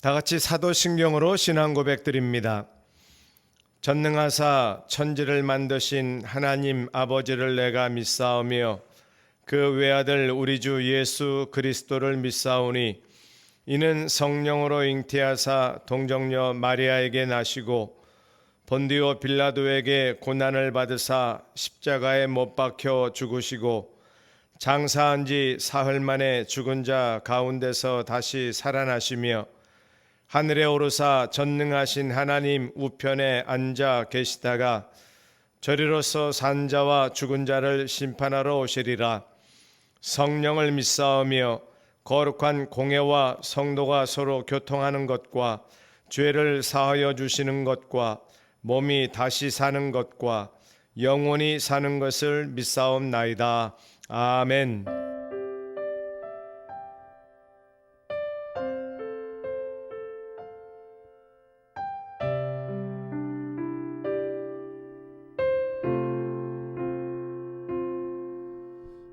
다 같이 사도신경으로 신앙 고백드립니다. 전능하사 천지를 만드신 하나님 아버지를 내가 믿사오며 그 외아들 우리 주 예수 그리스도를 믿사오니 이는 성령으로 잉태하사 동정녀 마리아에게 나시고 본디오 빌라도에게 고난을 받으사 십자가에 못 박혀 죽으시고 장사한 지 사흘 만에 죽은 자 가운데서 다시 살아나시며 하늘에 오르사 전능하신 하나님 우편에 앉아 계시다가 저리로서 산 자와 죽은 자를 심판하러 오시리라. 성령을 믿사오며 거룩한 공회와 성도가 서로 교통하는 것과 죄를 사하여 주시는 것과 몸이 다시 사는 것과 영원히 사는 것을 믿사옵나이다. 아멘.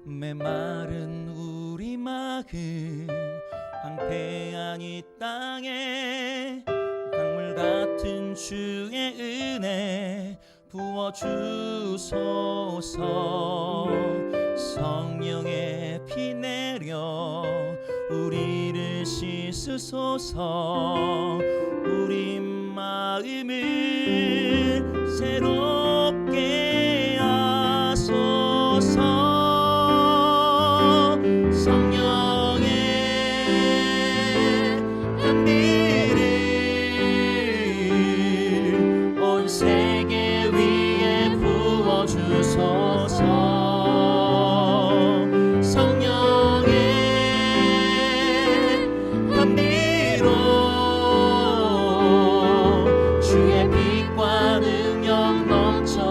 메마른 우리 마음 황폐한 이 땅에 강물 같은 주의 은혜 부어주소서. 성령의 피 내려 우리를 씻으소서. 우리 마음을 새롭게 하소서. 성령의 향기를 온 세계 위에 부어주소서. 성령의 감미로 주의 빛과 능력 넘쳐나도록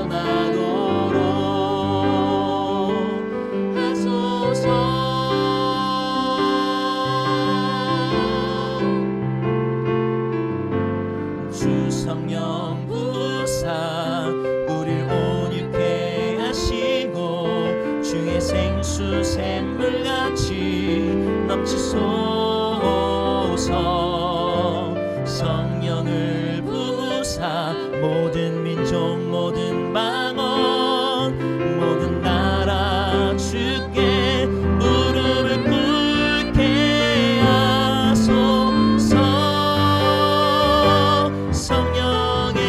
하소서. 주 성령 부사 우릴 온유케 하시고 주의 생수 샘물같이 넘치소서. 성령을 부사 모든 민족 모든 방언 모든 나라 주께 무릎을 꿇게 하소서. 성령의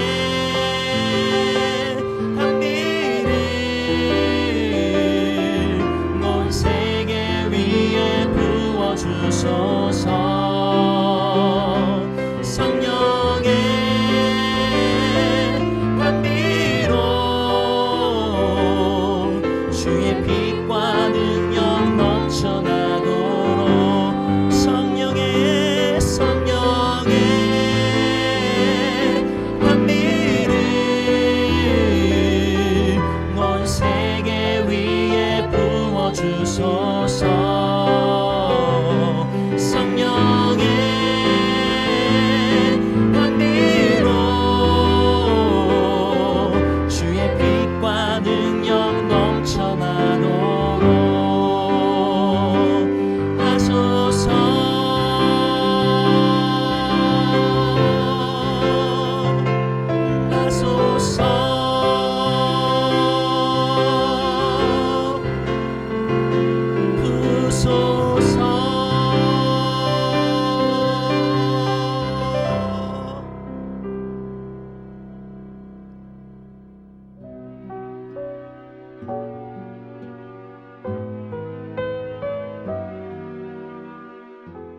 향기를 온 세계 위에 부어주소서. 성령의 감미로 주의 빛과 능력 넘쳐나도록 성령의 감미를 온 세계 위에 부어주소서. 성령의 감미로 주의 빛과 능력 넘쳐나도록 하소서.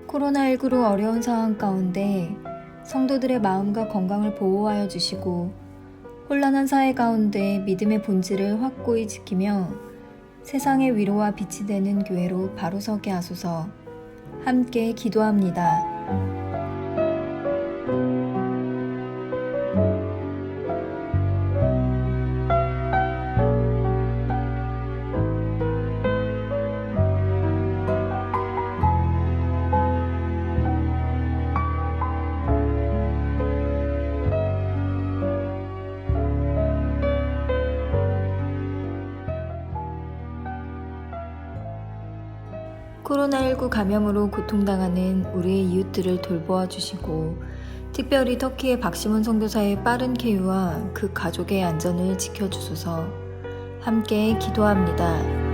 코로나19로 어려운 상황 가운데 성도들의 마음과 건강을 보호하여 주시고 혼란한 사회 가운데 믿음의 본질을 확고히 지키며 세상의 위로와 빛이 되는 교회로 바로 서게 하소서. 함께 기도합니다. 코로나19 감염으로 고통당하는 우리의 이웃들을 돌보아 주시고 특별히 터키의 박시문 선교사의 빠른 쾌유와 그 가족의 안전을 지켜주소서. 함께 기도합니다.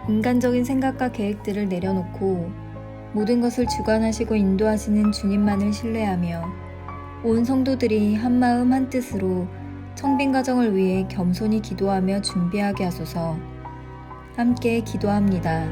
인간적인 생각과 계획들을 내려놓고 모든 것을 주관하시고 인도하시는 주님만을 신뢰하며 온 성도들이 한마음 한뜻으로 청빈 가정을 위해 겸손히 기도하며 준비하게 하소서. 함께 기도합니다.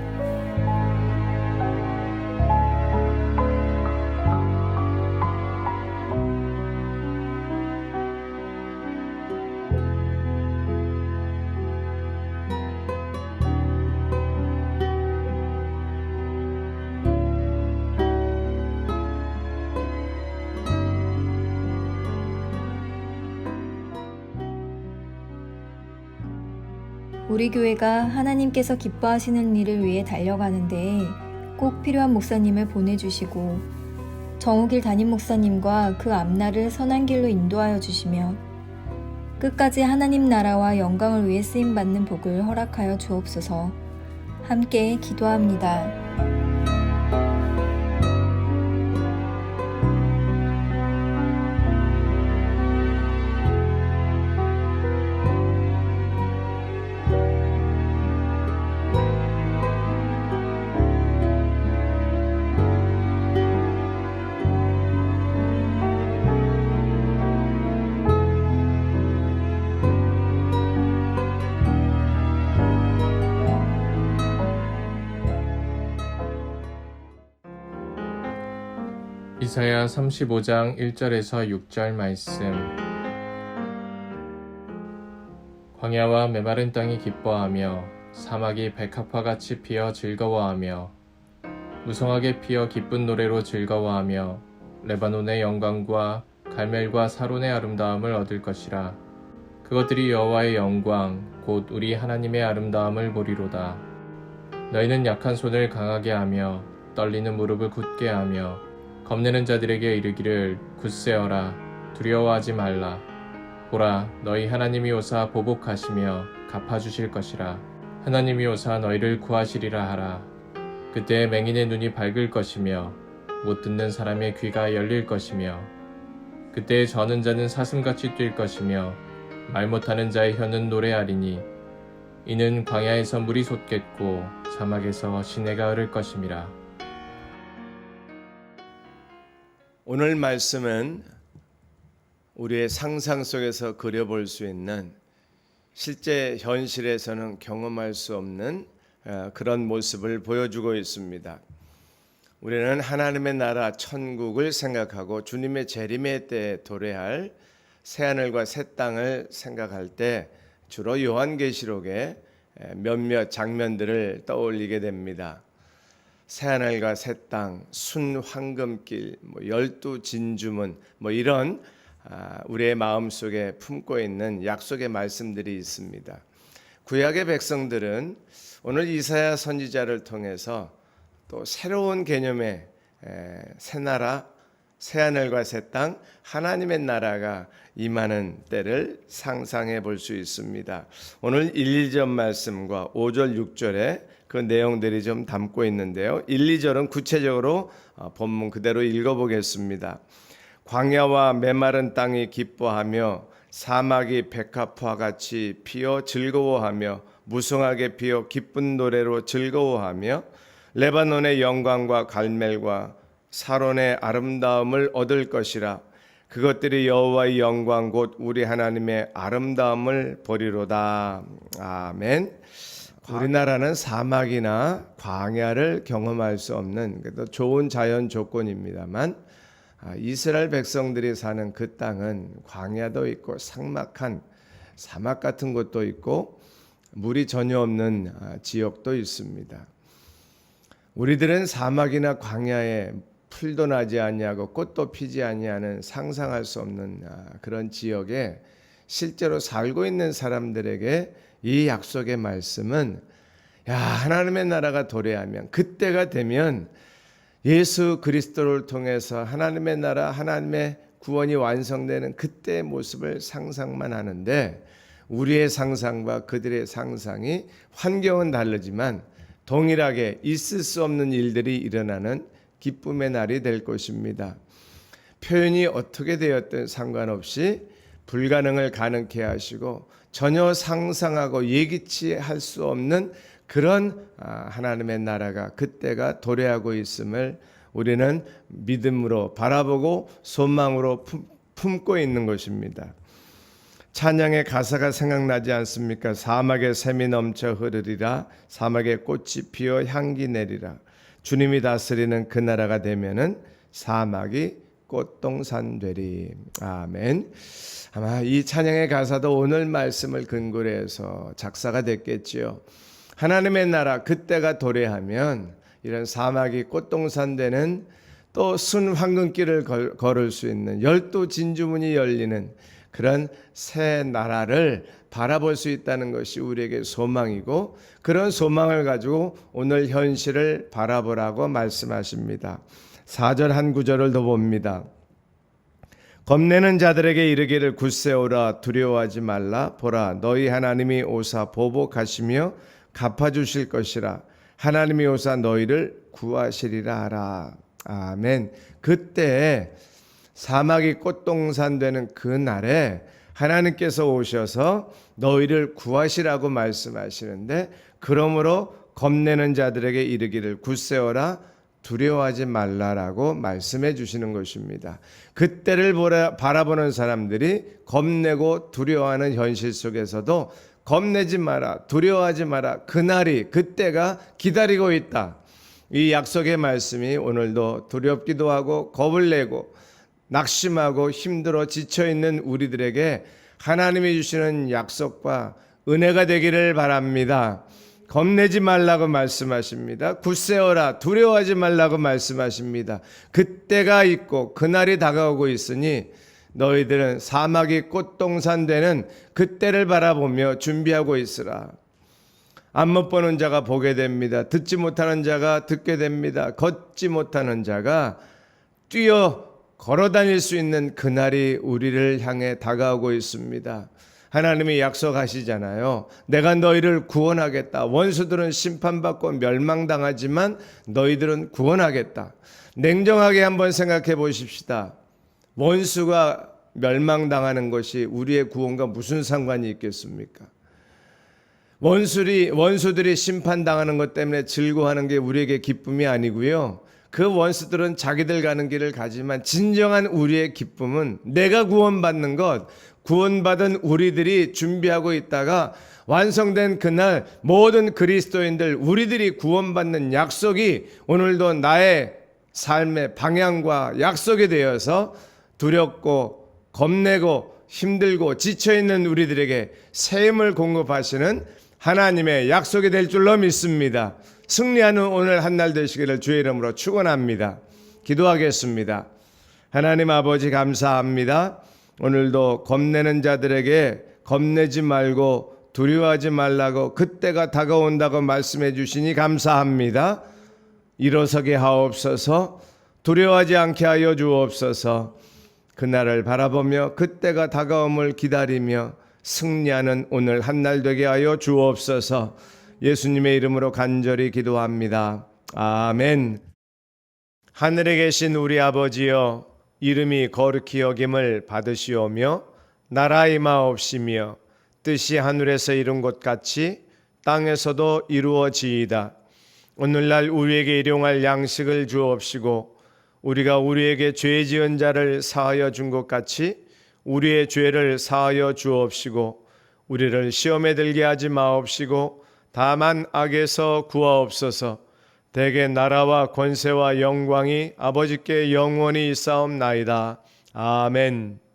우리 교회가 하나님께서 기뻐하시는 일을 위해 달려가는데 꼭 필요한 목사님을 보내주시고 정우길 담임 목사님과 그 앞날을 선한 길로 인도하여 주시며 끝까지 하나님 나라와 영광을 위해 쓰임받는 복을 허락하여 주옵소서. 함께 기도합니다. 이사야 35장 1절에서 6절 말씀. 광야와 메마른 땅이 기뻐하며 사막이 백합화같이 피어 즐거워하며 무성하게 피어 기쁜 노래로 즐거워하며 레바논의 영광과 갈멜과 사론의 아름다움을 얻을 것이라. 그것들이 여호와의 영광 곧 우리 하나님의 아름다움을 보리로다. 너희는 약한 손을 강하게 하며 떨리는 무릎을 굳게 하며 겁내는 자들에게 이르기를 굳세어라 두려워하지 말라. 보라 너희 하나님이 오사 보복하시며 갚아주실 것이라. 하나님이 오사 너희를 구하시리라 하라. 그때 맹인의 눈이 밝을 것이며 못 듣는 사람의 귀가 열릴 것이며 그때 저는 자는 사슴같이 뛸 것이며 말 못하는 자의 혀는 노래하리니 이는 광야에서 물이 솟겠고 사막에서 시내가 흐를 것임이라. 오늘 말씀은 우리의 상상 속에서 그려볼 수 있는 실제 현실에서는 경험할 수 없는 그런 모습을 보여주고 있습니다. 우리는 하나님의 나라 천국을 생각하고 주님의 재림의 때에 도래할 새하늘과 새 땅을 생각할 때 주로 요한계시록의 몇몇 장면들을 떠올리게 됩니다. 새하늘과 새 땅, 순황금길, 12진주문 이런 우리의 마음속에 품고 있는 약속의 말씀들이 있습니다. 구약의 백성들은 오늘 이사야 선지자를 통해서 또 새로운 개념의 새 나라, 새하늘과 새 땅, 하나님의 나라가 임하는 때를 상상해 볼 수 있습니다. 오늘 1, 2절 말씀과 5절, 6절에 그 내용들이 좀 담고 있는데요. 1, 2절은 구체적으로 본문 그대로 읽어보겠습니다. 광야와 메마른 땅이 기뻐하며 사막이 백합화같이 피어 즐거워하며 무성하게 피어 기쁜 노래로 즐거워하며 레바논의 영광과 갈멜과 사론의 아름다움을 얻을 것이라. 그것들이 여호와의 영광 곧 우리 하나님의 아름다움을 보리로다. 아멘. 우리나라는 사막이나 광야를 경험할 수 없는 그래도 좋은 자연 조건입니다만 이스라엘 백성들이 사는 그 땅은 광야도 있고 삭막한 사막 같은 곳도 있고 물이 전혀 없는 지역도 있습니다. 우리들은 사막이나 광야에 풀도 나지 아니하고 꽃도 피지 아니하는 상상할 수 없는 그런 지역에 실제로 살고 있는 사람들에게 이 약속의 말씀은 하나님의 나라가 도래하면, 그때가 되면 예수 그리스도를 통해서 하나님의 나라, 하나님의 구원이 완성되는 그때의 모습을 상상만 하는데, 우리의 상상과 그들의 상상이 환경은 다르지만 동일하게 있을 수 없는 일들이 일어나는 기쁨의 날이 될 것입니다. 표현이 어떻게 되었든 상관없이 불가능을 가능케 하시고 전혀 상상하고 예기치 할 수 없는 그런 하나님의 나라가, 그때가 도래하고 있음을 우리는 믿음으로 바라보고 소망으로 품고 있는 것입니다. 찬양의 가사가 생각나지 않습니까? 사막에 샘이 넘쳐 흐르리라, 사막에 꽃이 피어 향기 내리라. 주님이 다스리는 그 나라가 되면은 사막이 꽃동산 되리. 아멘. 아마 이 찬양의 가사도 오늘 말씀을 근거로 해서 작사가 됐겠지요. 하나님의 나라 그때가 도래하면 이런 사막이 꽃동산 되는, 또 순황금길을 걸을 수 있는, 12 진주문이 열리는 그런 새 나라를 바라볼 수 있다는 것이 우리에게 소망이고, 그런 소망을 가지고 오늘 현실을 바라보라고 말씀하십니다. 4절 한 구절을 더 봅니다. 겁내는 자들에게 이르기를 굳세오라, 두려워하지 말라. 보라, 너희 하나님이 오사 보복하시며 갚아주실 것이라. 하나님이 오사 너희를 구하시리라 하라. 아멘. 그때 사막이 꽃동산 되는 그 날에 하나님께서 오셔서 너희를 구하시라고 말씀하시는데, 그러므로 겁내는 자들에게 이르기를 굳세어라, 두려워하지 말라라고 말씀해 주시는 것입니다. 그때를 바라보는 사람들이 겁내고 두려워하는 현실 속에서도 겁내지 마라, 두려워하지 마라, 그날이, 그때가 기다리고 있다. 이 약속의 말씀이 오늘도 두렵기도 하고 겁을 내고 낙심하고 힘들어 지쳐있는 우리들에게 하나님이 주시는 약속과 은혜가 되기를 바랍니다. 겁내지 말라고 말씀하십니다. 굳세어라, 두려워하지 말라고 말씀하십니다. 그때가 있고 그날이 다가오고 있으니 너희들은 사막이 꽃동산 되는 그때를 바라보며 준비하고 있으라. 안 못 보는 자가 보게 됩니다. 듣지 못하는 자가 듣게 됩니다. 걷지 못하는 자가 뛰어 걸어 다닐 수 있는 그날이 우리를 향해 다가오고 있습니다. 하나님이 약속하시잖아요. 내가 너희를 구원하겠다. 원수들은 심판받고 멸망당하지만 너희들은 구원하겠다. 냉정하게 한번 생각해 보십시다. 원수가 멸망당하는 것이 우리의 구원과 무슨 상관이 있겠습니까? 원수들이 심판당하는 것 때문에 즐거워하는 게 우리에게 기쁨이 아니고요. 그 원수들은 자기들 가는 길을 가지만 진정한 우리의 기쁨은 내가 구원받는 것, 구원받은 우리들이 준비하고 있다가 완성된 그날 모든 그리스도인들, 우리들이 구원받는 약속이 오늘도 나의 삶의 방향과 약속이 되어서 두렵고 겁내고 힘들고 지쳐있는 우리들에게 새 힘을 공급하시는 하나님의 약속이 될 줄로 믿습니다. 승리하는 오늘 한날 되시기를 주의 이름으로 축원합니다. 기도하겠습니다. 하나님 아버지 감사합니다. 오늘도 겁내는 자들에게 겁내지 말고 두려워하지 말라고, 그때가 다가온다고 말씀해 주시니 감사합니다. 일어서게 하옵소서. 두려워하지 않게 하여 주옵소서. 그날을 바라보며 그때가 다가옴을 기다리며 승리하는 오늘 한날 되게 하여 주옵소서. 예수님의 이름으로 간절히 기도합니다. 아멘. 하늘에 계신 우리 아버지여, 이름이 거룩히 여김을 받으시오며 나라 임하옵시며 뜻이 하늘에서 이룬 것 같이 땅에서도 이루어지이다. 오늘날 우리에게 일용할 양식을 주옵시고 우리가 우리에게 죄 지은 자를 사하여 준 것 같이 우리의 죄를 사하여 주옵시고 우리를 시험에 들게 하지 마옵시고 다만 악에서 구하옵소서. 대개 나라와 권세와 영광이 아버지께 영원히 있사옵나이다. 아멘.